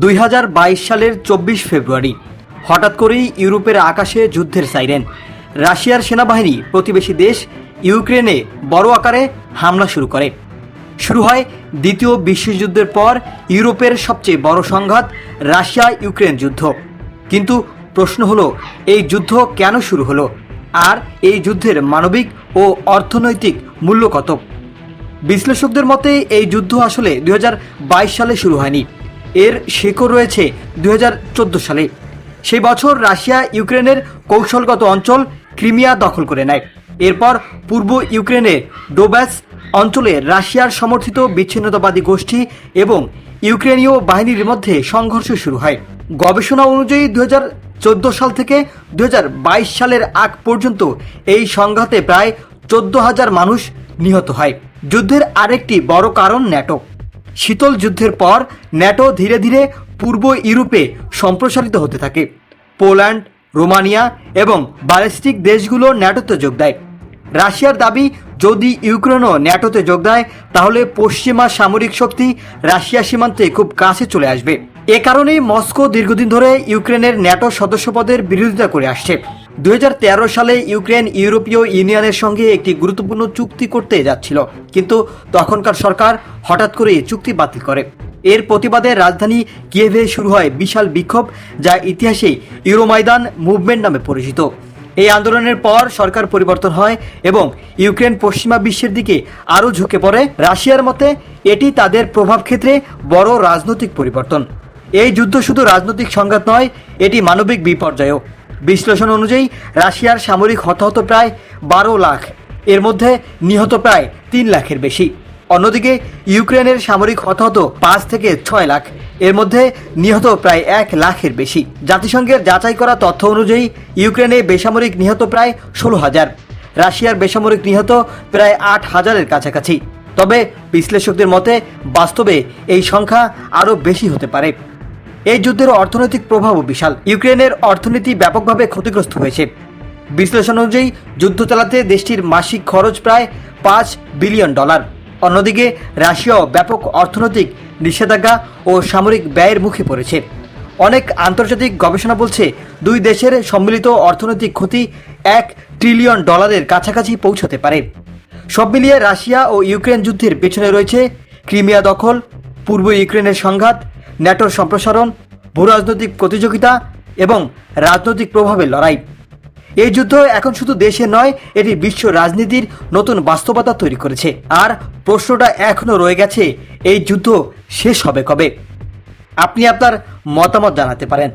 2022 সালের 24 ফেব্রুয়ারি হঠাৎ করেই ইউরোপের আকাশে যুদ্ধের সাইরেন। রাশিয়ার সেনাবাহিনী প্রতিবেশী দেশ ইউক্রেনে বড় আকারে হামলা শুরু করে। শুরু হয় দ্বিতীয় বিশ্বযুদ্ধের পর ইউরোপের সবচেয়ে বড় সংঘাত রাশিয়া ইউক্রেন যুদ্ধ। কিন্তু প্রশ্ন হলো, এই যুদ্ধ কেন শুরু হলো, আর এই যুদ্ধের মানবিক ও অর্থনৈতিক মূল্য কত? বিশ্লেষকদের মতে এই যুদ্ধ আসলে 2022 সালে শুরু হয়নি, এর শেকড় রয়েছে 2014 সালে। সেই বছর রাশিয়া ইউক্রেনের কৌশলগত অঞ্চল ক্রিমিয়া দখল করে নেয়। এরপর পূর্ব ইউক্রেনের ডোব্যাস অঞ্চলে রাশিয়ার সমর্থিত বিচ্ছিন্নতাবাদী গোষ্ঠী এবং ইউক্রেনীয় বাহিনীর মধ্যে সংঘর্ষ শুরু হয়। গবেষণা অনুযায়ী 2014 সাল থেকে 2022 সালের আগ পর্যন্ত এই সংঘাতে প্রায় 14,000 মানুষ নিহত হয়। যুদ্ধের আরেকটি বড় কারণ ন্যাটো। শীতল যুদ্ধের পর ন্যাটো ধীরে ধীরে পূর্ব ইউরোপে সম্প্রসারিত হতে থাকে। পোল্যান্ড, রোমানিয়া এবং বাল্টিক দেশগুলো ন্যাটোতে যোগ দেয়। রাশিয়ার দাবি, যদি ইউক্রেনও ন্যাটোতে যোগ দেয় তাহলে পশ্চিমা সামরিক শক্তি রাশিয়া সীমান্তে খুব কাছে চলে আসবে। এ কারণেই মস্কো দীর্ঘদিন ধরে ইউক্রেনের ন্যাটো সদস্যপদের বিরোধিতা করে আসছে। 2013 সালে ইউক্রেন ইউরোপীয় ইউনিয়নের সঙ্গে একটি গুরুত্বপূর্ণ চুক্তি করতে যাচ্ছিল, কিন্তু তখনকার সরকার হঠাৎ করে চুক্তি বাতিল করে। এর প্রতিবাদে রাজধানী কিয়েভে শুরু হয় বিশাল বিক্ষোভ, যা ইতিহাসে ইউরোমাইদান মুভমেন্ট নামে পরিচিত। এই আন্দোলনের পর সরকার পরিবর্তন হয় এবং ইউক্রেন পশ্চিমা বিশ্বের দিকে আরও ঝুঁকে পড়ে। রাশিয়ার মতে এটি তাদের প্রভাব ক্ষেত্রে বড় রাজনৈতিক পরিবর্তন। এই যুদ্ধ শুধু রাজনৈতিক সংঘাত নয়, এটি মানবিক বিপর্যয়ও। বিশ্লেষণ অনুযায়ী রাশিয়ার সামরিক হতাহত প্রায় 12 লাখ, এর মধ্যে নিহত প্রায় 3 লাখের বেশি। অন্যদিকে ইউক্রেনের সামরিক হতাহত 5 থেকে 6 লাখ, এর মধ্যে নিহত প্রায় 1 লাখের বেশি। জাতিসংঘের যাচাই করা তথ্য অনুযায়ী ইউক্রেনে বেসামরিক নিহত প্রায় 16,000, রাশিয়ার বেসামরিক নিহত প্রায় 8,000-এর কাছাকাছি। তবে বিশ্লেষকদের মতে বাস্তবে এই সংখ্যা আরও বেশি হতে পারে। এই যুদ্ধের অর্থনৈতিক প্রভাবও বিশাল। ইউক্রেনের অর্থনীতি ব্যাপকভাবে ক্ষতিগ্রস্ত হয়েছে। বিশ্লেষণ অনুযায়ী যুদ্ধ চালাতে দেশটির মাসিক খরচ প্রায় $5 বিলিয়ন। অন্যদিকে রাশিয়াও ব্যাপক অর্থনৈতিক নিষেধাজ্ঞা ও সামরিক ব্যয়ের মুখে পড়েছে। অনেক আন্তর্জাতিক গবেষণা বলছে দুই দেশের সম্মিলিত অর্থনৈতিক ক্ষতি $1 ট্রিলিয়ন কাছাকাছি পৌঁছতে পারে। সব মিলিয়ে রাশিয়া ও ইউক্রেন যুদ্ধের পেছনে রয়েছে ক্রিমিয়া দখল, পূর্ব ইউক্রেনের সংঘাত, ন্যাটোর সম্প্রসারণ, ভূরাজনৈতিক প্রতিযোগিতা এবং রাজনৈতিক প্রভাবের লড়াই। এই যুদ্ধ এখন শুধু দেশে নয়, এটি বিশ্ব রাজনীতির নতুন বাস্তবতা তৈরি করেছে। আর প্রশ্নটা এখনও রয়ে গেছে, এই যুদ্ধ শেষ হবে কবে? আপনি আপনার মতামত জানাতে পারেন।